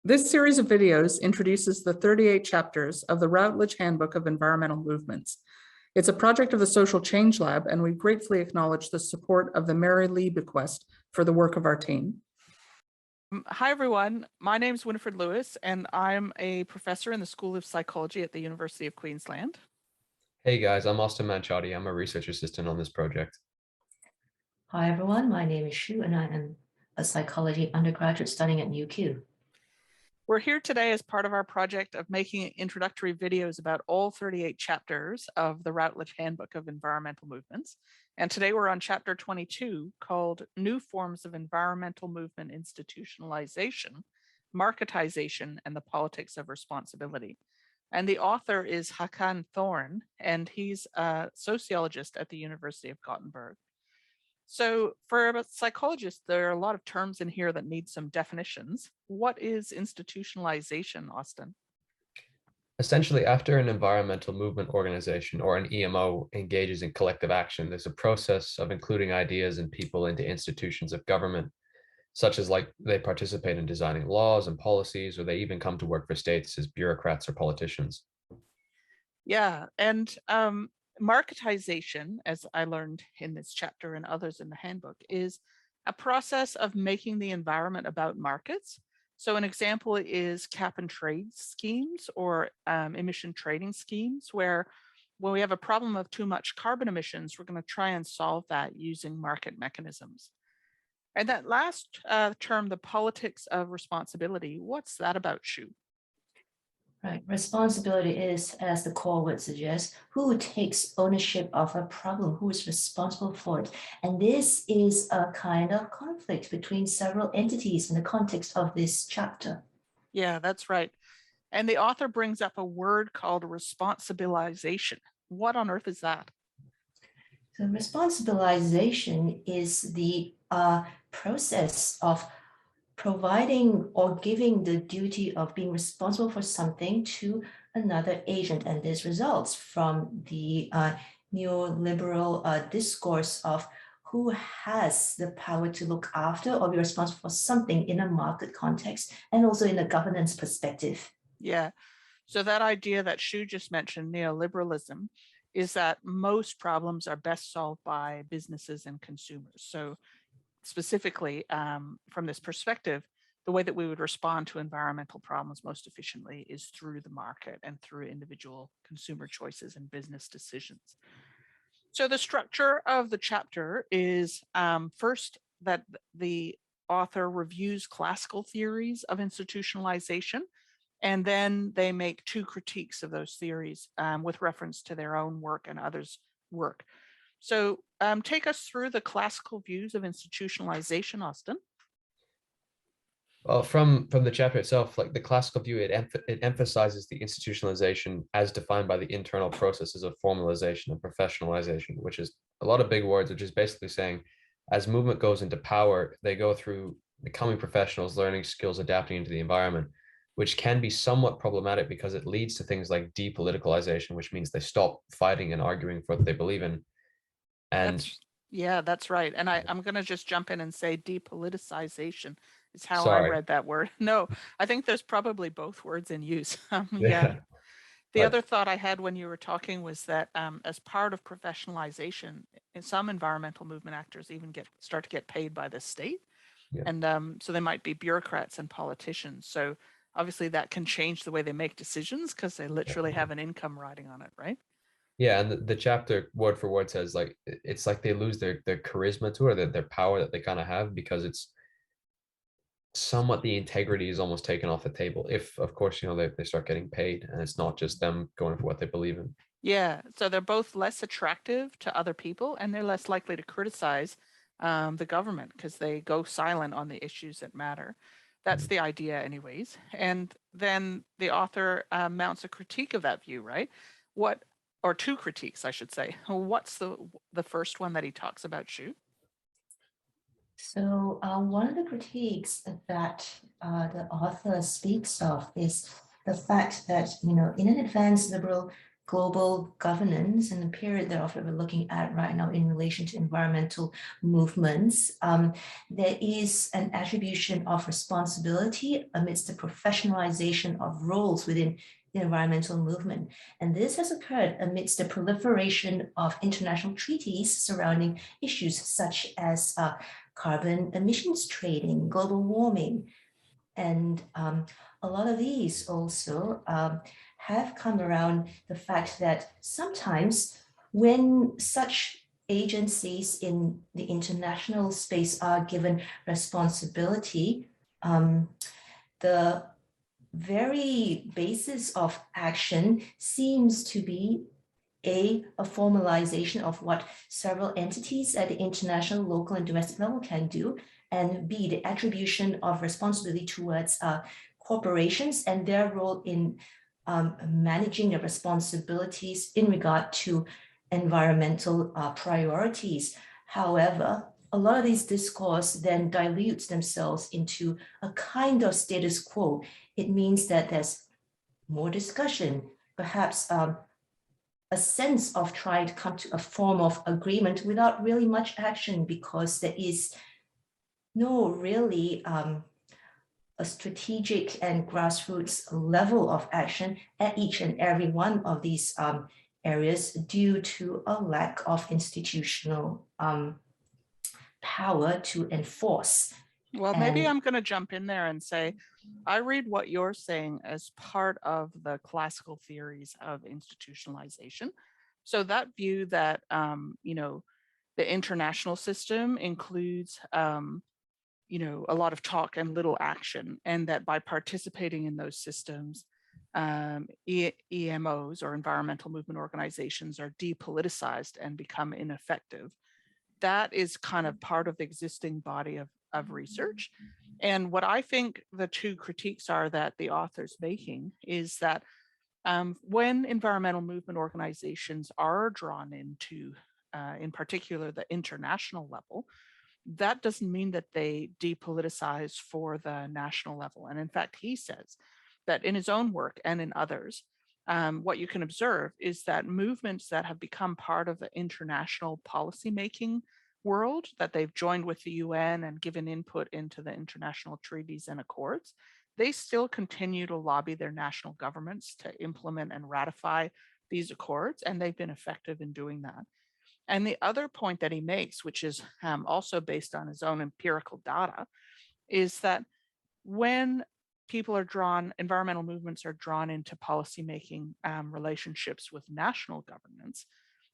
This series of videos introduces the 38 chapters of the Routledge Handbook of Environmental Movements. It's a project of the Social Change Lab, and we gratefully acknowledge the support of the Mary Lee bequest for the work of our team. Hi, everyone. My name is Winifred Lewis, and I'm a professor in the School of Psychology at the University of Queensland. Hey guys, I'm Austin Manchotti. I'm a research assistant on this project. Hi everyone, my name is Shu and I am a psychology undergraduate studying at UQ. We're here today as part of our project of making introductory videos about all 38 chapters of the Routledge Handbook of Environmental Movements. And today we're on chapter 22 called New Forms of Environmental Movement Institutionalization, Marketization, and the Politics of Responsibility. And the author is Hakan Thorne, and he's a sociologist at the University of Gothenburg. So for a psychologist, there are a lot of terms in here that need some definitions. What is institutionalization, Austin? Essentially, after an environmental movement organization or an EMO engages in collective action, there's a process of including ideas and people into institutions of government, such as like they participate in designing laws and policies, or they even come to work for states as bureaucrats or politicians. Yeah, and marketization, as I learned in this chapter and others in the handbook, is a process of making the environment about markets. So an example is cap and trade schemes or emission trading schemes, where when we have a problem of too much carbon emissions, we're going to try and solve that using market mechanisms. And that last term, the politics of responsibility, what's that about, Shu? Right, responsibility is, as the core word suggests, who takes ownership of a problem, who is responsible for it. And this is a kind of conflict between several entities in the context of this chapter. Yeah, that's right. And the author brings up a word called responsibilization. What on earth is that? So responsibilization is the process of providing or giving the duty of being responsible for something to another agent. And this results from the neoliberal discourse of who has the power to look after or be responsible for something in a market context and also in a governance perspective. Yeah. So that idea that Shu just mentioned, neoliberalism, is that most problems are best solved by businesses and consumers. So specifically, from this perspective, the way that we would respond to environmental problems most efficiently is through the market and through individual consumer choices and business decisions. So the structure of the chapter is first that the author reviews classical theories of institutionalization, and then they make two critiques of those theories with reference to their own work and others' work. So take us through the classical views of institutionalization, Austin. Well, from the chapter itself, like the classical view, it emphasizes the institutionalization as defined by the internal processes of formalization and professionalization, which is a lot of big words, which is basically saying as movement goes into power, they go through becoming professionals, learning skills, adapting into the environment, which can be somewhat problematic because it leads to things like depoliticalization, which means they stop fighting and arguing for what they believe in. And that's right. And I'm going to just jump in and say depoliticization is how sorry. I read that word. No, I think there's probably both words in use. Yeah. The other thought I had when you were talking was that as part of professionalization, some environmental movement actors even start to get paid by the state. Yeah. And so they might be bureaucrats and politicians. So obviously that can change the way they make decisions because they literally have an income riding on it, right? Yeah, and the chapter word for word says like it's like they lose their charisma to it, or their power that they kind of have, because it's somewhat the integrity is almost taken off the table if, of course, they start getting paid and it's not just them going for what they believe in. Yeah, so they're both less attractive to other people and they're less likely to criticize the government because they go silent on the issues that matter. That's the idea anyways. And then the author mounts a critique of that view, right? Or two critiques, I should say. What's the first one that he talks about, Shu? So one of the critiques that the author speaks of is the fact that, in an advanced liberal global governance and the period that we're looking at right now in relation to environmental movements, there is an attribution of responsibility amidst the professionalization of roles within the environmental movement. And this has occurred amidst the proliferation of international treaties surrounding issues such as carbon emissions trading, global warming. And a lot of these also have come around the fact that sometimes when such agencies in the international space are given responsibility, the very basis of action seems to be a formalization of what several entities at the international, local, and domestic level can do, and B, the attribution of responsibility towards corporations and their role in managing their responsibilities in regard to environmental priorities. However, a lot of these discourse then dilutes themselves into a kind of status quo. It means that there's more discussion, perhaps a sense of trying to come to a form of agreement without really much action, because there is no really a strategic and grassroots level of action at each and every one of these areas due to a lack of institutional power to enforce. Well, maybe And I'm going to jump in there and say, I read what you're saying as part of the classical theories of institutionalization. So that view that, you know, the international system includes, you know, a lot of talk and little action, and that by participating in those systems, EMOs or environmental movement organizations are depoliticized and become ineffective. That is kind of part of the existing body of research. And what I think the two critiques are that the author's making is that when environmental movement organizations are drawn into, in particular, the international level, that doesn't mean that they depoliticize for the national level. And in fact, he says that in his own work and in others, what you can observe is that movements that have become part of the international policymaking world, that they've joined with the UN and given input into the international treaties and accords, they still continue to lobby their national governments to implement and ratify these accords, and they've been effective in doing that. And the other point that he makes, which is also based on his own empirical data, is that when people are drawn, environmental movements are drawn into policymaking relationships with national governments,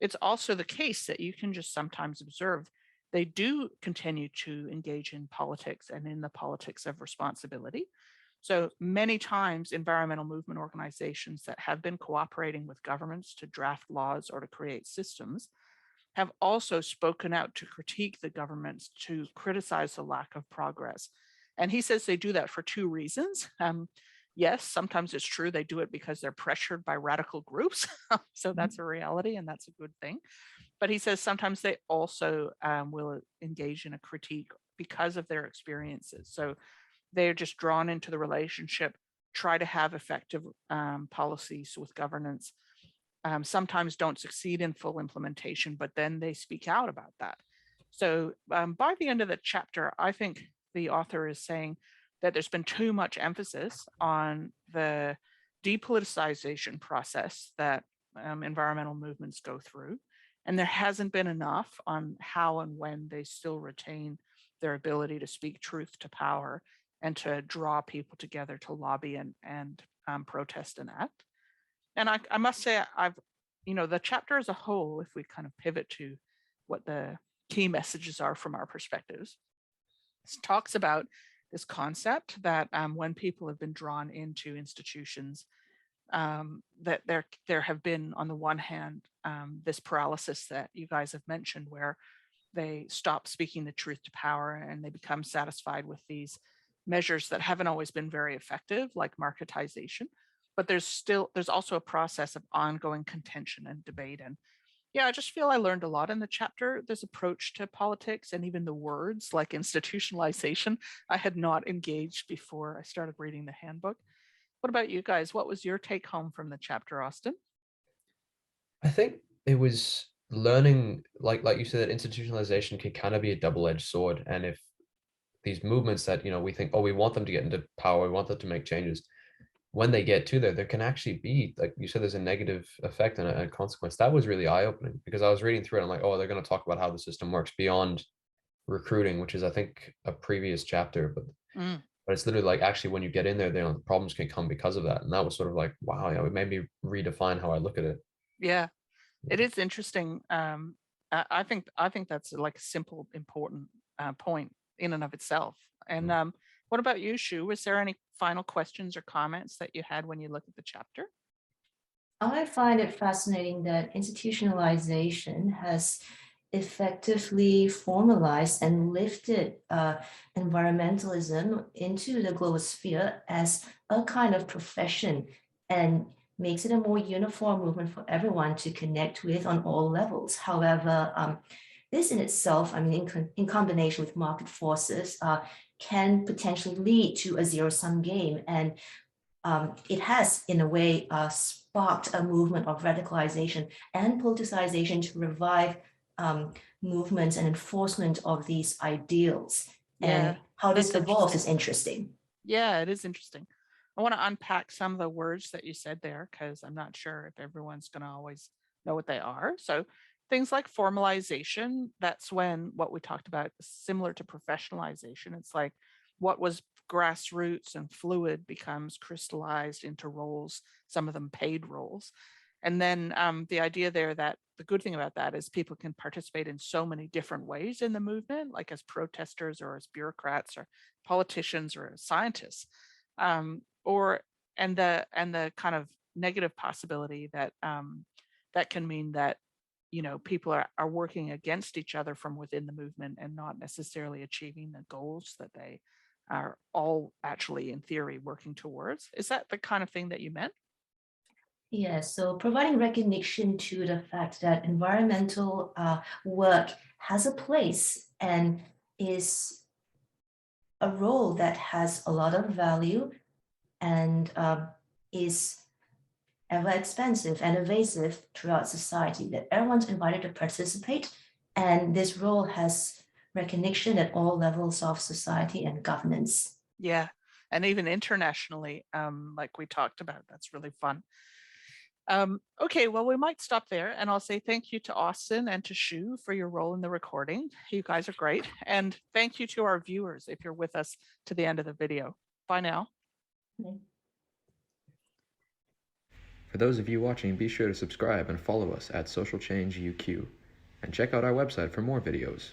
it's also the case that you can just sometimes observe they do continue to engage in politics and in the politics of responsibility. So many times environmental movement organizations that have been cooperating with governments to draft laws or to create systems have also spoken out to critique the governments, to criticize the lack of progress. And he says they do that for two reasons. Yes, sometimes it's true they do it because they're pressured by radical groups. So that's a reality and that's a good thing. But he says sometimes they also will engage in a critique because of their experiences. So they're just drawn into the relationship, try to have effective policies with governance, sometimes don't succeed in full implementation, but then they speak out about that. So by the end of the chapter, I think the author is saying that there's been too much emphasis on the depoliticization process that environmental movements go through. And there hasn't been enough on how and when they still retain their ability to speak truth to power and to draw people together to lobby and protest and act. And I must say, the chapter as a whole, if we kind of pivot to what the key messages are from our perspectives, talks about this concept that when people have been drawn into institutions, that there have been, on the one hand, this paralysis that you guys have mentioned, where they stop speaking the truth to power and they become satisfied with these measures that haven't always been very effective, like marketization. But there's also a process of ongoing contention and debate. And yeah, I just feel I learned a lot in the chapter. This approach to politics and even the words like institutionalization, I had not engaged before I started reading the handbook. What about you guys? What was your take home from the chapter, Austin? I think it was learning, like you said, that institutionalization can kind of be a double-edged sword. And if these movements that, we think, oh, we want them to get into power, we want them to make changes, when they get to there can actually be, like you said, there's a negative effect and a consequence. That was really eye-opening, because I was reading through it. I'm like, oh, they're going to talk about how the system works beyond recruiting, which is, I think, a previous chapter, Mm, but it's literally like, actually, when you get in there, the problems can come because of that. And that was sort of like, wow, it made me redefine how I look at it. yeah, it is interesting. I think that's like a simple, important point in and of itself. And Mm. what about you, Shu? Was there any final questions or comments that you had when you look at the chapter? I find it fascinating that institutionalization has effectively formalized and lifted environmentalism into the global sphere as a kind of profession and makes it a more uniform movement for everyone to connect with on all levels. However, this in itself, I mean, in combination with market forces, can potentially lead to a zero-sum game. And it has, in a way, sparked a movement of radicalization and politicization to revive movements and enforcement of these ideals. Yeah, And how that's this evolves interesting. is interesting. Yeah, it is interesting. I want to unpack some of the words that you said there because I'm not sure if everyone's going to always know what they are. So, things like formalization, that's when what we talked about is similar to professionalization. It's like what was grassroots and fluid becomes crystallized into roles, some of them paid roles. And then the idea there that the good thing about that is people can participate in so many different ways in the movement, like as protesters or as bureaucrats or politicians or scientists, or and the kind of negative possibility that that can mean that people are working against each other from within the movement and not necessarily achieving the goals that they are all actually in theory working towards. Is that the kind of thing that you meant? Yes, so providing recognition to the fact that environmental work has a place and is a role that has a lot of value and is ever expensive and evasive throughout society, that everyone's invited to participate. And this role has recognition at all levels of society and governance. Yeah, and even internationally, like we talked about, that's really fun. Okay, well, we might stop there, and I'll say thank you to Austin and to Shu for your role in the recording. You guys are great. And thank you to our viewers if you're with us to the end of the video. Bye now. For those of you watching, be sure to subscribe and follow us at Social Change UQ, and check out our website for more videos.